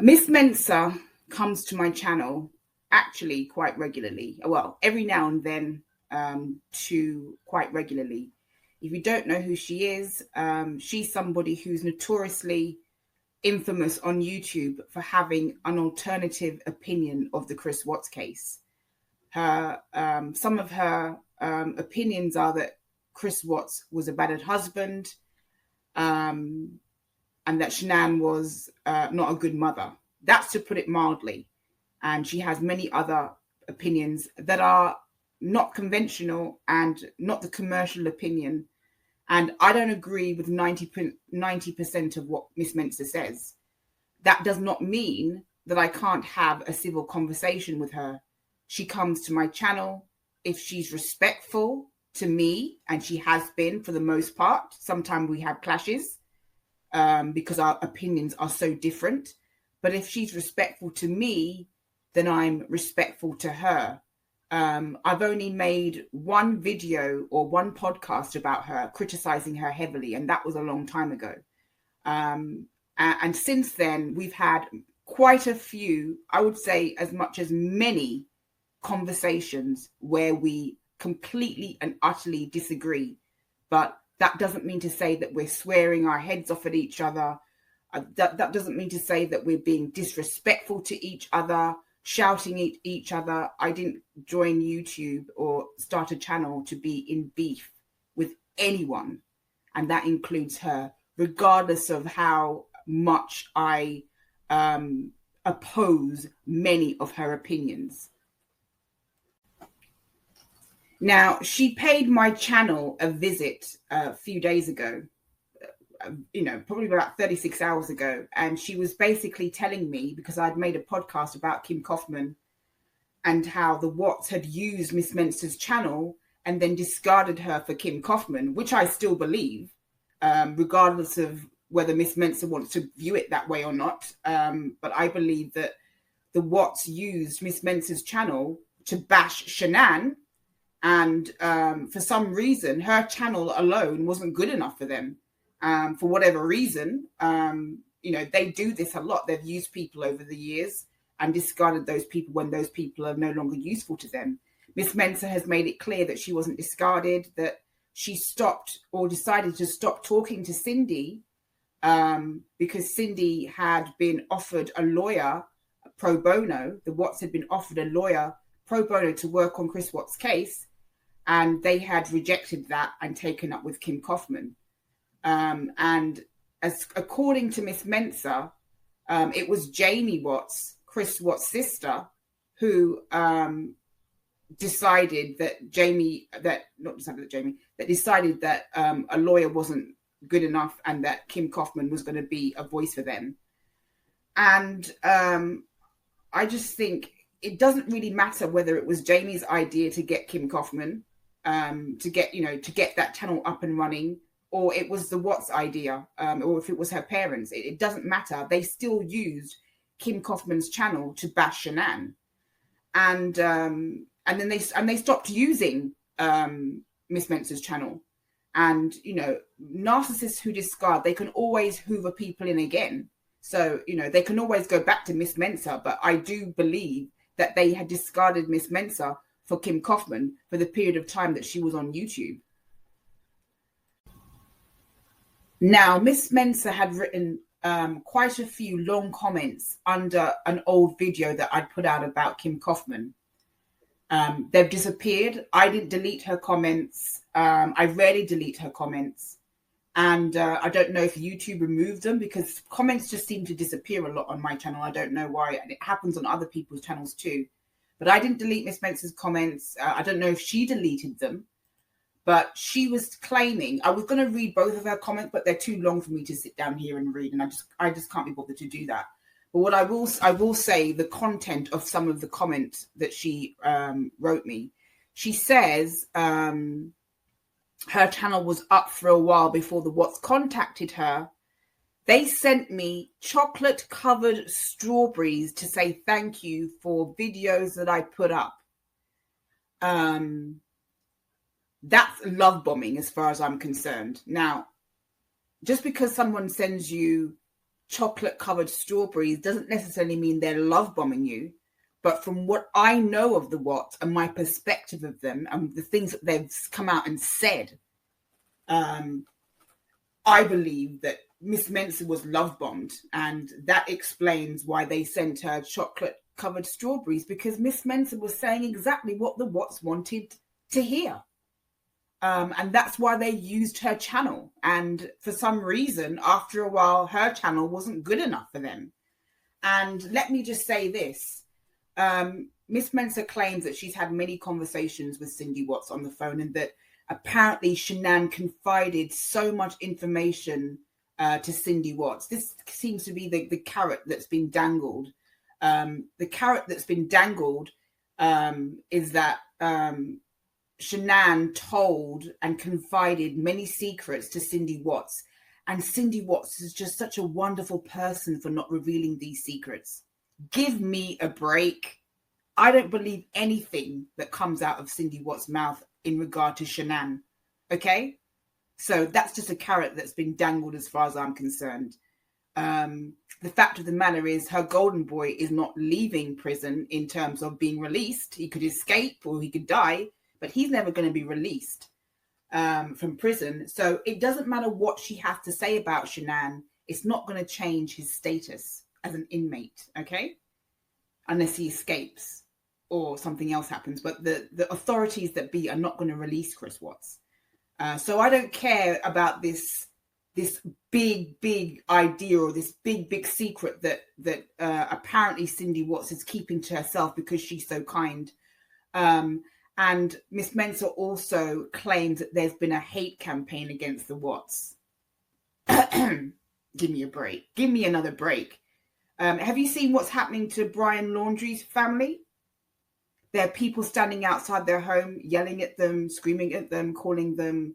Miss Mensa comes to my channel actually quite regularly. Well, every now and then to quite regularly. If you don't know who she is, she's somebody who's notoriously infamous on YouTube for having an alternative opinion of the Chris Watts case. Some of her opinions are that Chris Watts was a battered husband, and that Shanann was not a good mother. That's to put it mildly. And she has many other opinions that are not conventional and not the commercial opinion. And I don't agree with 90% of what Miss Mensa says. That does not mean that I can't have a civil conversation with her. She comes to my channel. If she's respectful to me, and she has been for the most part, sometimes we have clashes because our opinions are so different. But if she's respectful to me, then I'm respectful to her. I've only made one video or one podcast about her, criticizing her heavily, and that was a long time ago. And since then, we've had quite a few, I would say as much as many conversations where we completely and utterly disagree. But that doesn't mean to say that we're swearing our heads off at each other. That doesn't mean to say that we're being disrespectful to each other, shouting at each other. I didn't join YouTube or start a channel to be in beef with anyone, and that includes her, regardless of how much I oppose many of her opinions. Now, she paid my channel a visit a few days ago, probably about 36 hours ago. And she was basically telling me, because I'd made a podcast about Kim Kaufman and how the Watts had used Miss Mensa's channel and then discarded her for Kim Kaufman, which I still believe, regardless of whether Miss Mensa wants to view it that way or not. But I believe that the Watts used Miss Mensa's channel to bash Shanann. And for some reason, her channel alone wasn't good enough for them. For whatever reason, they do this a lot. They've used people over the years and discarded those people when those people are no longer useful to them. Miss Mensa has made it clear that she wasn't discarded, that she stopped or decided to stop talking to Cindy because Cindy had been offered a lawyer pro bono. The Watts had been offered a lawyer pro bono to work on Chris Watts' case, and they had rejected that and taken up with Kim Kaufman. And as according to Miss Mensa, it was Jamie Watts, Chris Watts' sister, who decided that a lawyer wasn't good enough and that Kim Kaufman was going to be a voice for them. And I just think it doesn't really matter whether it was Jamie's idea to get Kim Kaufman, to get that channel up and running, or it was the Watts idea, or if it was her parents. It doesn't matter. They still used Kim Kaufman's channel to bash Shanann, and then they stopped using Miss Mensa's channel. And narcissists who discard, they can always hoover people in again. So they can always go back to Miss Mensa. But I do believe that they had discarded Miss Mensa for Kim Kaufman for the period of time that she was on YouTube. Now, Miss Mensa had written quite a few long comments under an old video that I'd put out about Kim Kaufman. They've disappeared. I didn't delete her comments. I rarely delete her comments. And I don't know if YouTube removed them, because comments just seem to disappear a lot on my channel. I don't know why. And it happens on other people's channels too. But I didn't delete Miss Mensa's comments. I don't know if she deleted them. But she was claiming, I was going to read both of her comments, but they're too long for me to sit down here and read. And I just can't be bothered to do that. But what I will say, the content of some of the comments that she wrote me. She says her channel was up for a while before the Watts contacted her. They sent me chocolate-covered strawberries to say thank you for videos that I put up. That's love bombing as far as I'm concerned. Now, just because someone sends you chocolate covered strawberries doesn't necessarily mean they're love bombing you. But from what I know of the Watts and my perspective of them and the things that they've come out and said, I believe that Miss Mensa was love bombed, and that explains why they sent her chocolate covered strawberries, because Miss Mensa was saying exactly what the Watts wanted to hear. And that's why they used her channel. And for some reason, after a while, her channel wasn't good enough for them. And let me just say this. Miss Mensa claims that she's had many conversations with Cindy Watts on the phone, and that apparently Shanann confided so much information to Cindy Watts. This seems to be the carrot that's been dangled. The carrot that's been dangled is that Shanann told and confided many secrets to Cindy Watts. And Cindy Watts is just such a wonderful person for not revealing these secrets. Give me a break. I don't believe anything that comes out of Cindy Watts' mouth in regard to Shanann. Okay? So that's just a carrot that's been dangled as far as I'm concerned. The fact of the matter is her golden boy is not leaving prison in terms of being released. He could escape or he could die, but he's never going to be released from prison. So it doesn't matter what she has to say about Shanann. It's not going to change his status as an inmate, okay? Unless he escapes or something else happens. But the authorities that be are not going to release Chris Watts. So I don't care about this big idea or this big secret that apparently Cindy Watts is keeping to herself because she's so kind. And Miss Mensa also claims that there's been a hate campaign against the Watts. Give me a break. Give me another break. Have you seen what's happening to Brian Laundrie's family? There are people standing outside their home, yelling at them, screaming at them, calling them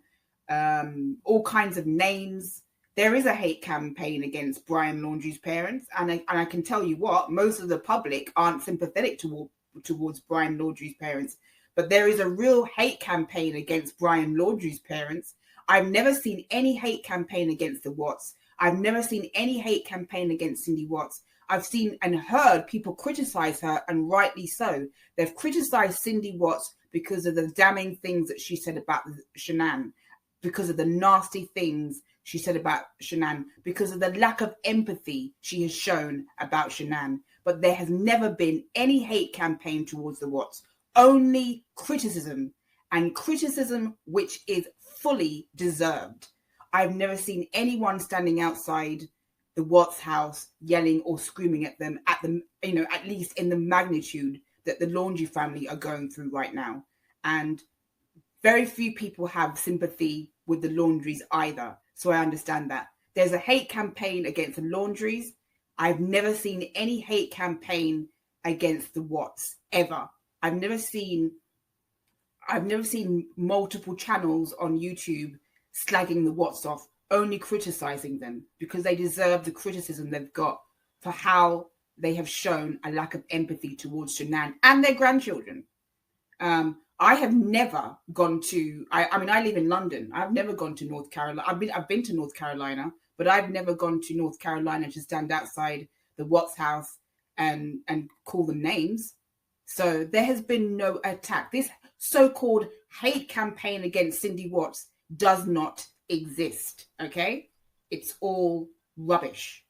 all kinds of names. There is a hate campaign against Brian Laundrie's parents. And I can tell you what, most of the public aren't sympathetic towards Brian Laundrie's parents. But there is a real hate campaign against Brian Laundrie's parents. I've never seen any hate campaign against the Watts. I've never seen any hate campaign against Cindy Watts. I've seen and heard people criticize her, and rightly so. They've criticized Cindy Watts because of the damning things that she said about Shanann, because of the nasty things she said about Shanann, because of the lack of empathy she has shown about Shanann. But there has never been any hate campaign towards the Watts. Only criticism, and criticism which is fully deserved. I've never seen anyone standing outside the Watts house yelling or screaming at them at least in the magnitude that the Laundrie family are going through right now. And very few people have sympathy with the Laundries either. So I understand that. There's a hate campaign against the Laundries. I've never seen any hate campaign against the Watts ever. I've never seen multiple channels on YouTube slagging the Watts off, only criticizing them because they deserve the criticism they've got for how they have shown a lack of empathy towards Shanann and their grandchildren. I have never gone to, I mean, I live in London. I've never gone to North Carolina. I've been to North Carolina, but I've never gone to North Carolina to stand outside the Watts house and call them names. So there has been no attack. This so-called hate campaign against Cindy Watts does not exist, okay? It's all rubbish.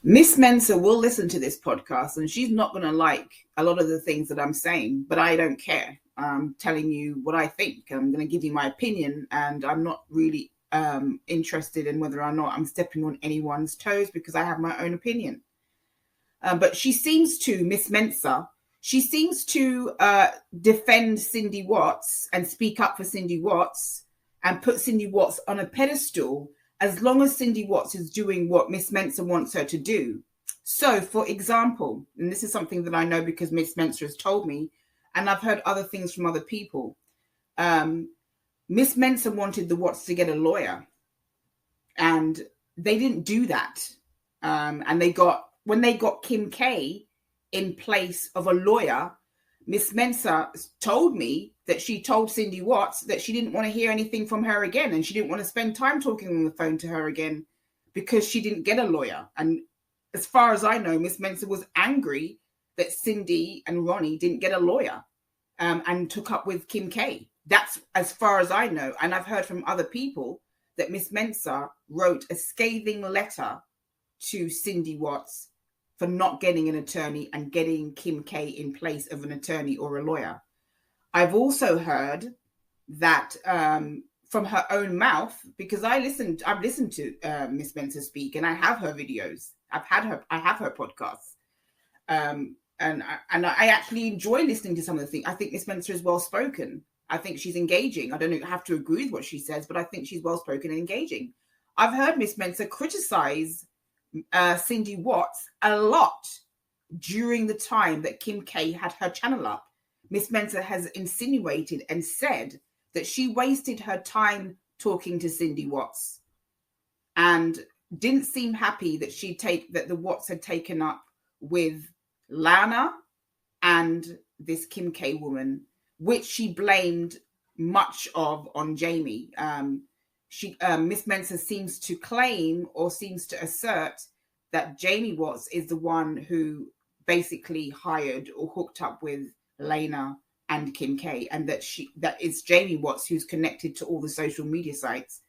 Miss Mensa will listen to this podcast and she's not going to like a lot of the things that I'm saying, but I don't care. I'm telling you what I think. I'm going to give you my opinion, and I'm not really interested in whether or not I'm stepping on anyone's toes because I have my own opinion. But she seems to, Miss Mensa, she seems to defend Cindy Watts and speak up for Cindy Watts and put Cindy Watts on a pedestal as long as Cindy Watts is doing what Miss Mensa wants her to do. So, for example, and this is something that I know because Miss Mensa has told me, and I've heard other things from other people. Miss Mensa wanted the Watts to get a lawyer, and they didn't do that. And when they got Kim K in place of a lawyer, Miss Mensa told me that she told Cindy Watts that she didn't want to hear anything from her again, and she didn't want to spend time talking on the phone to her again because she didn't get a lawyer. And as far as I know, Miss Mensa was angry that Cindy and Ronnie didn't get a lawyer, and took up with Kim K. That's as far as I know. And I've heard from other people that Miss Mensa wrote a scathing letter to Cindy Watts for not getting an attorney and getting Kim K in place of an attorney or a lawyer. I've also heard that from her own mouth, because I've listened to Miss Mensa speak, and I have her videos. I have her podcasts. And I actually enjoy listening to some of the things. I think Miss Mensa is well spoken. I think she's engaging. I don't have to agree with what she says, but I think she's well spoken and engaging. I've heard Miss Mensa criticize Cindy Watts a lot during the time that Kim K had her channel up. Miss Mensa has insinuated and said that she wasted her time talking to Cindy Watts, and didn't seem happy that that the Watts had taken up with Lana and this Kim K woman, which she blamed much of on Jamie. Miss Mensa seems to claim, or seems to assert, that Jamie Watts is the one who basically hired or hooked up with Lana and Kim K, and that it's Jamie Watts who's connected to all the social media sites.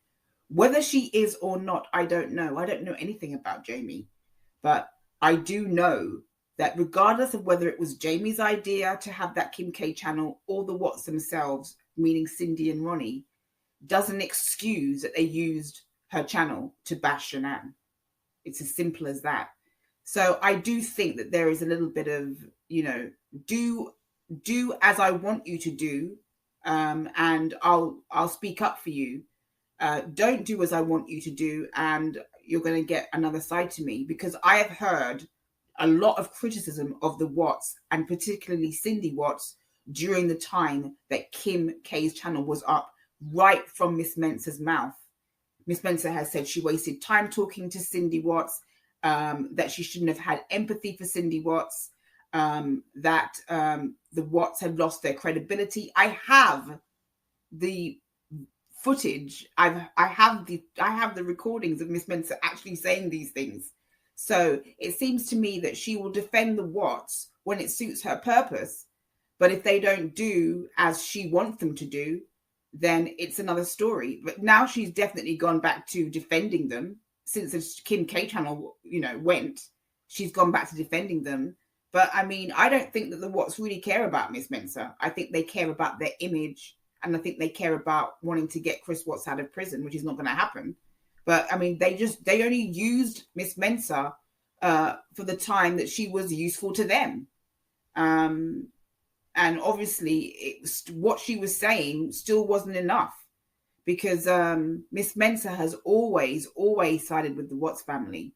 Whether she is or not, I don't know. I don't know anything about Jamie, but I do know that regardless of whether it was Jamie's idea to have that Kim K channel or the Watts themselves, meaning Cindy and Ronnie, doesn't excuse that they used her channel to bash Shanann. It's as simple as that. So I do think that there is a little bit of, do as I want you to do, and I'll speak up for you. Don't do as I want you to do, and you're going to get another side to me, because I have heard a lot of criticism of the Watts, and particularly Cindy Watts, during the time that Kim K's channel was up, right from Miss Mensa's mouth. Miss Mensa has said she wasted time talking to Cindy Watts, that she shouldn't have had empathy for Cindy Watts, that the Watts had lost their credibility. I have the footage. I have the recordings of Miss Mensa actually saying these things. So it seems to me that she will defend the Watts when it suits her purpose, but if they don't do as she wants them to do, then it's another story. But now she's definitely gone back to defending them since the Kim K channel, went. She's gone back to defending them. But I mean, I don't think that the Watts really care about Miss Mensa. I think they care about their image, and I think they care about wanting to get Chris Watts out of prison, which is not going to happen. But I mean, they only used Miss Mensa for the time that she was useful to them. And obviously, what she was saying still wasn't enough, because Miss Mensa has always sided with the Watts family,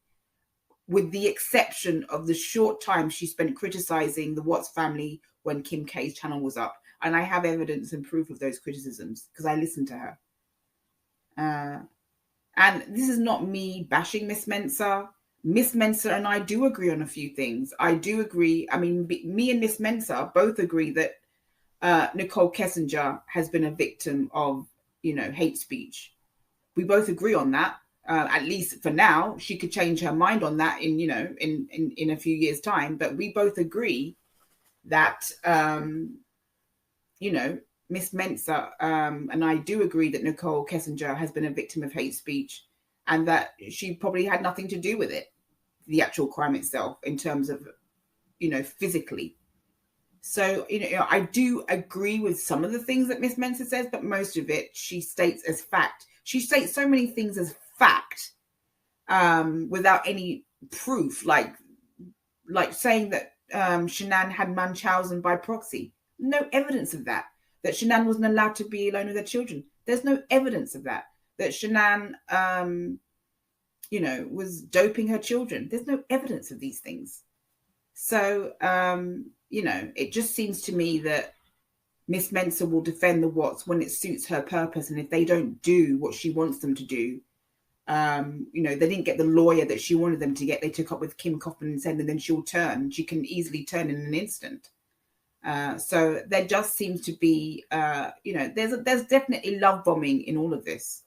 with the exception of the short time she spent criticizing the Watts family when Kim K's channel was up. And I have evidence and proof of those criticisms because I listened to her. And this is not me bashing Miss Mensa. Miss Mensa and I do agree on a few things. I do agree. I mean, me and Miss Mensa both agree that Nicole Kessinger has been a victim of, hate speech. We both agree on that. At least for now. She could change her mind on that in a few years' time. But we both agree that, Miss Mensa, and I do agree that Nicole Kessinger has been a victim of hate speech, and that she probably had nothing to do with it, the actual crime itself, in terms of, physically. So, I do agree with some of the things that Miss Mensa says, but most of it she states as fact. She states so many things as fact without any proof, like saying that Shanann had Munchausen by proxy. No evidence of that. That Shanann wasn't allowed to be alone with her children. There's no evidence of that. That Shanann, was doping her children. There's no evidence of these things. So, it just seems to me that Miss Mensa will defend the Watts when it suits her purpose. And if they don't do what she wants them to do, they didn't get the lawyer that she wanted them to get. They took up with Kim Kaufman and said, and then she'll turn. She can easily turn in an instant. So there just seems to be, there's definitely love bombing in all of this.